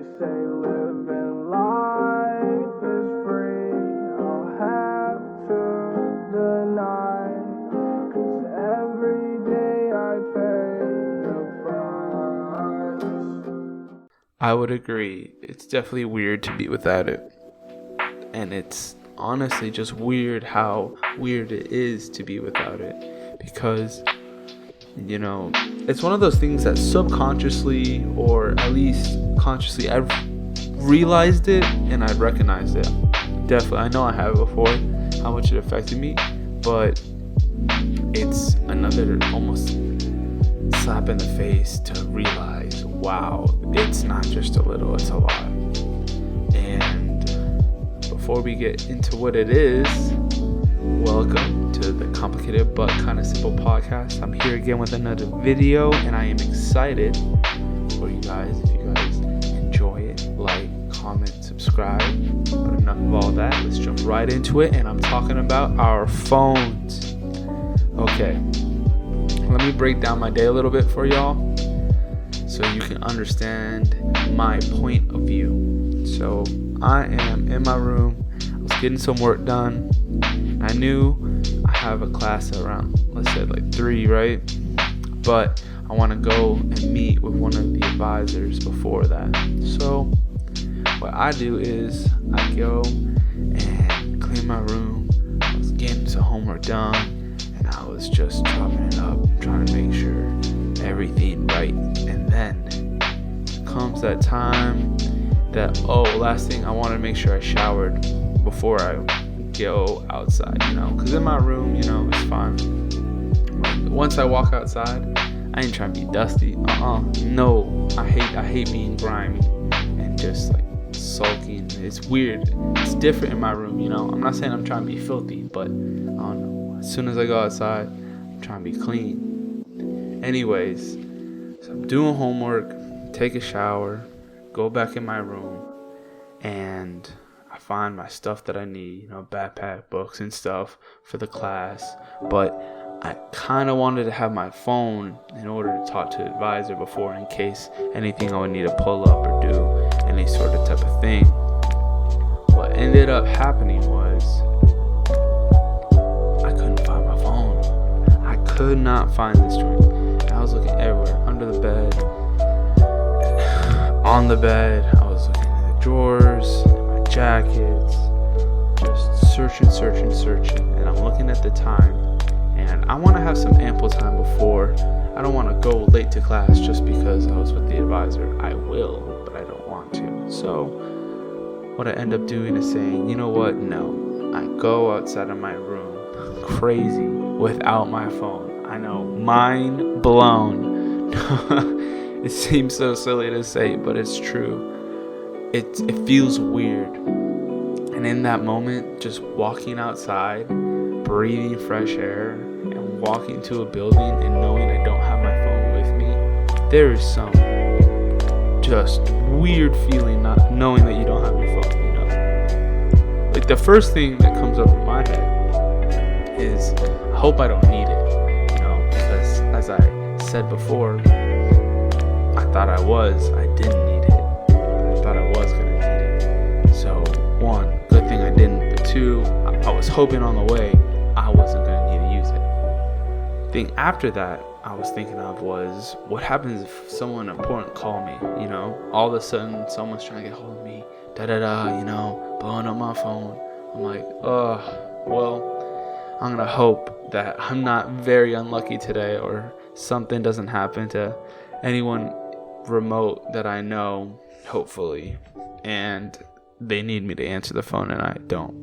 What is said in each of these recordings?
say living life is free, I'll have to deny, 'cause every day I pay the price. I would agree. It's definitely weird to be without it. And it's honestly just weird how weird it is to be without it. Because, you know, it's one of those things that subconsciously, or at least consciously, I've realized it and I recognized it. Definitely, I know I have before, how much it affected me. But it's another almost slap in the face to realize, wow, it's not just a little, it's a lot. And before we get into what it is, welcome to the Complicated But Kinda Simple podcast. I'm here again with another video, and I am excited for you guys. If you guys enjoy it, like, comment, subscribe. But enough of all that, let's jump right into it. And I'm talking about our phones. Okay, let me break down my day a little bit for y'all so you can understand my point of view. So I am in my room. I was getting some work done. I knew I have a class around, let's say like 3, right? But I want to go and meet with one of the advisors before that. So what I do is I go and clean my room. I was getting some homework done, and I was just chopping it up, trying to make sure everything right. And then comes that time that, last thing, I want to make sure I showered before I go outside, because in my room, it's fine. Once I walk outside, I ain't trying to be dusty. No, I hate being grimy and just like sulking. It's weird. It's different in my room, I'm not saying I'm trying to be filthy, but I don't know. As soon as I go outside, I'm trying to be clean. Anyways, so I'm doing homework, take a shower, go back in my room, and I find my stuff that I need, backpack, books and stuff for the class. But I kind of wanted to have my phone in order to talk to the advisor before, in case anything I would need to pull up or do, any sort of type of thing. What ended up happening was I couldn't find my phone. I could not find this joint. I was looking everywhere, under the bed, on the bed. I was looking in the drawers, in my jackets, just searching. And I'm looking at the time, and I want to have some ample time before. I don't want to go late to class just because I was with the advisor. I will, but I don't want to. So what I end up doing is saying, you know what? No. I go outside of my room crazy without my phone. I know, mind blown. It seems so silly to say, but it's true. It feels weird. And in that moment, just walking outside, breathing fresh air, and walking to a building and knowing I don't have my phone with me, there is some just weird feeling not knowing that you don't have your phone, Like the first thing that comes up in my head is, I hope I don't need it, because as I said before, I thought I didn't need it. I thought I was going to need it. So, 1, good thing I didn't. But 2, I was hoping on the way I wasn't going to need to use it. The thing after that I was thinking of was, what happens if someone important called me, all of a sudden someone's trying to get hold of me, blowing up my phone. I'm like, well, I'm going to hope that I'm not very unlucky today, or something doesn't happen to anyone remote that I know, hopefully, and they need me to answer the phone and I don't.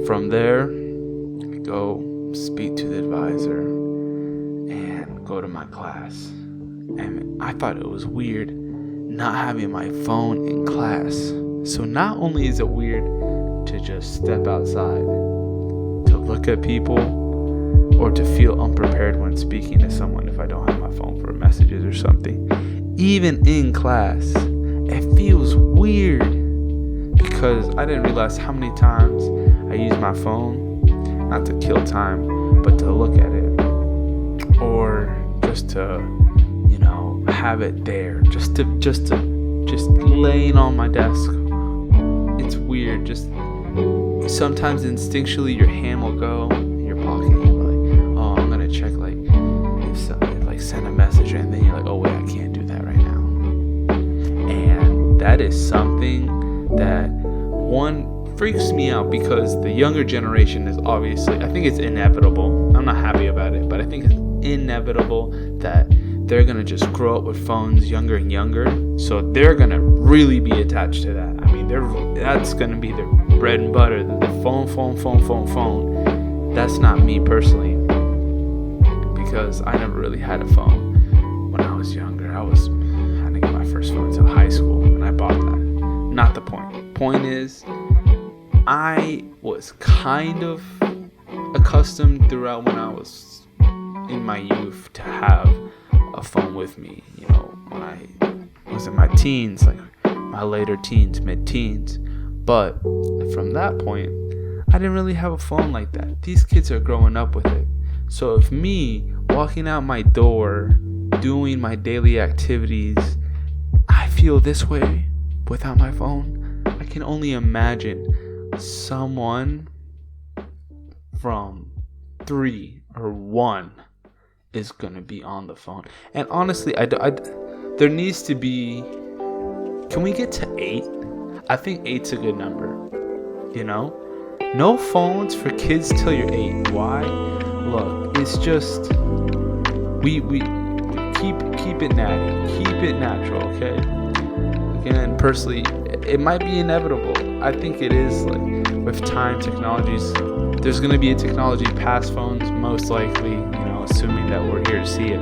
From there, I go speak to the advisor and go to my class. And I thought it was weird not having my phone in class. So not only is it weird to just step outside, to look at people, or to feel unprepared when speaking to someone if I don't have my phone for messages or something. Even in class, it feels weird because I didn't realize how many times I use my phone, not to kill time, but to look at it, or just to, have it there, just to just laying on my desk. It's weird. Just sometimes instinctually your hand will go in your pocket. And you're like, oh, I'm gonna check like if somebody like send a message, and then you're like, oh wait, I can't do that right now. And that is something that one freaks me out, because the younger generation is obviously, I think it's inevitable. I'm not happy about it, but I think it's inevitable that they're gonna just grow up with phones younger and younger, so they're gonna really be attached to that. I mean, that's gonna be their bread and butter. The phone. That's not me personally, because I never really had a phone when I was younger. I didn't get my first phone until high school, and I bought that. Not the point. Point is, I was kind of accustomed throughout when I was in my youth to have a phone with me. You know, when I was in my teens, like my later teens, mid-teens. But from that point, I didn't really have a phone like that. These kids are growing up with it. So if me walking out my door, doing my daily activities, I feel this way without my phone, I can only imagine someone from 3 or 1 is gonna be on the phone. And honestly, there needs to be, can we get to 8? I think 8's a good number. You know, no phones for kids till you're 8. Why? Look, it's just we keep it natty, keep it natural, okay? Again, personally, it might be inevitable. I think it is. Like, with time, technologies, there's going to be a technology past phones, most likely, you know, assuming that we're here to see it.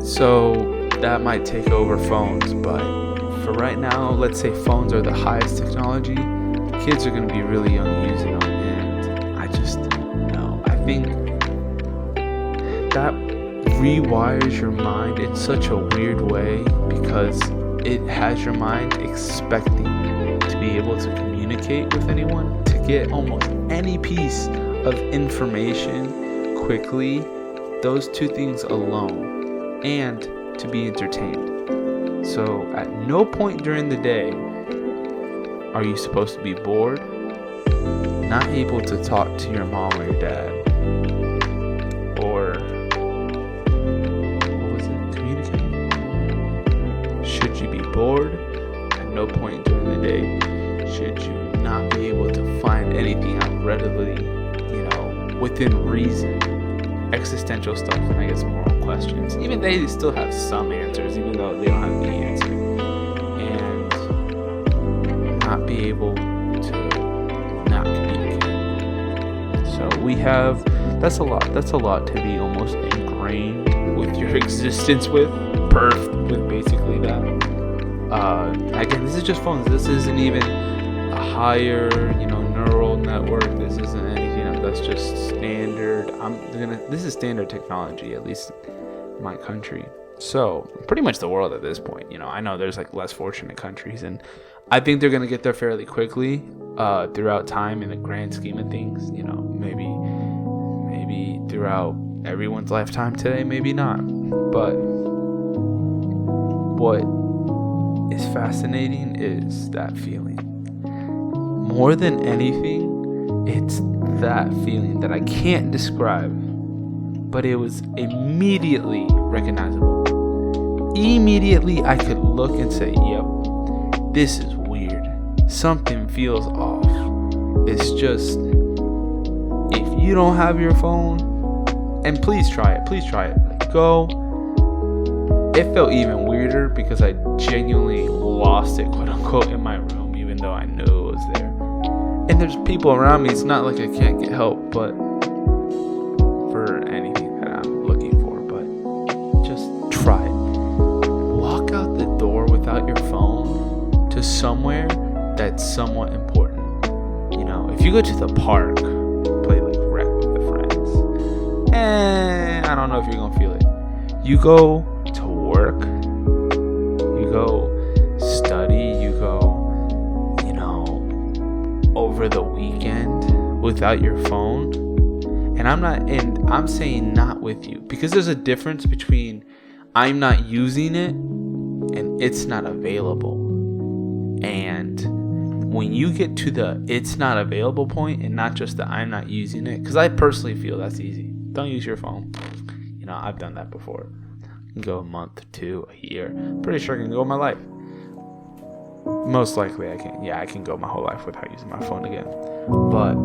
So that might take over phones, but for right now, let's say phones are the highest technology. Kids are going to be really young using them, and I just know. I think that rewires your mind in such a weird way, because it has your mind expecting to be able to communicate with anyone, to get almost any piece of information quickly, those two things alone, and to be entertained. So at no point during the day are you supposed to be bored, not able to talk to your mom or your dad, or should you be bored? At no point during the day should you not be able to find anything out readily, you know, within reason. Existential stuff, and I guess moral questions. Even they still have some answers, even though they don't have the answer. And not be able to not communicate. So that's a lot to be almost ingrained with your existence with. Birthed with basically that. Again, this is just phones. This isn't even a higher, you know, neural network. This isn't anything else. That's just standard. This is standard technology, at least in my country. So pretty much the world at this point. You know, I know there's like less fortunate countries, and I think they're gonna get there fairly quickly throughout time in the grand scheme of things. You know, maybe throughout everyone's lifetime today, maybe not, but. What is fascinating is that feeling. More than anything, it's that feeling that I can't describe, but it was immediately recognizable. Immediately, I could look and say, yep, this is weird. Something feels off. It's just, if you don't have your phone, and please try it. Go. It felt even weirder because I genuinely lost it, quote unquote, in my room, even though I knew it was there. And there's people around me. It's not like I can't get help, but for anything that I'm looking for. But just try it. Walk out the door without your phone to somewhere that's somewhat important. You know, if you go to the park, play like rec with the friends, I don't know if you're gonna feel it. You go to work, you go study, you go, you know, over the weekend without your phone. And I'm saying not with you, because there's a difference between I'm not using it and it's not available. And when you get to the it's not available point, and not just the I'm not using it, because I personally feel that's easy. Don't use your phone. You know, I've done that before. I can go a month, 2, a year. Pretty sure I can go my life. Most likely I can. Yeah, I can go my whole life without using my phone again. But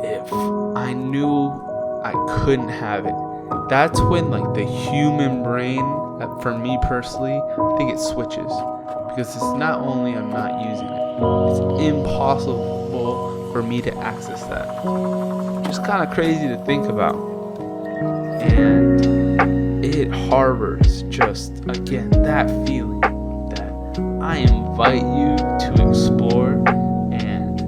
if I knew I couldn't have it, that's when like the human brain, for me personally, I think it switches. Because it's not only I'm not using it, it's impossible for me to access that. Just kind of crazy to think about. And it harbors just, again, that feeling that I invite you to explore. And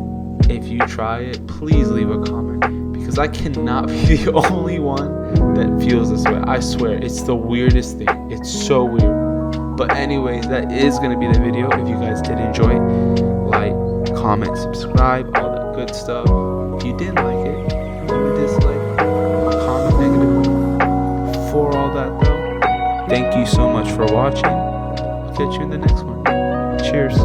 if you try it, please leave a comment, because I cannot be the only one that feels this way. I swear, it's the weirdest thing. It's so weird. But anyways, that is going to be the video. If you guys did enjoy it, like, comment, subscribe, all that good stuff. If you didn't like it, leave a dislike, comment negative. For all that though, thank you so much for watching. I'll catch you in the next one. Cheers.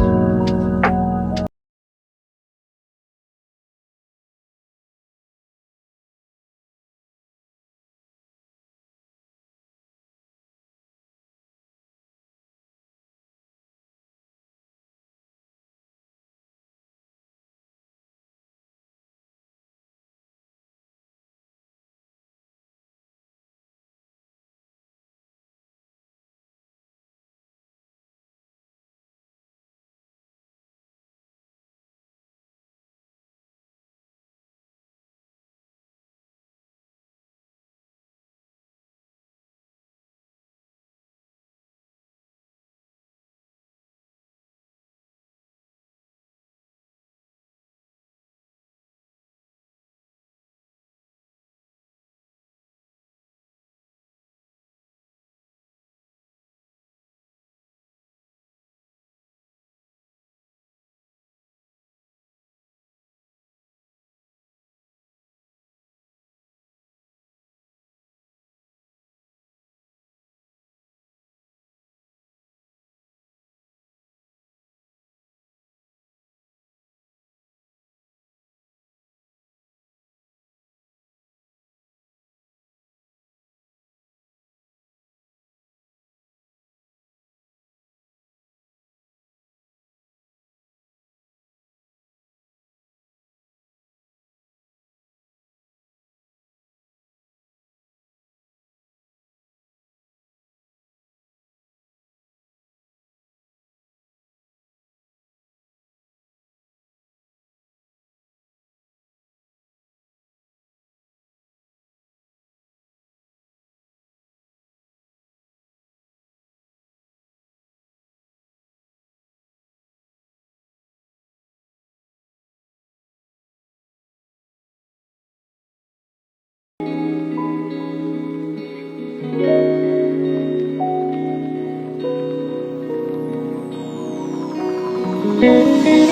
Feelin.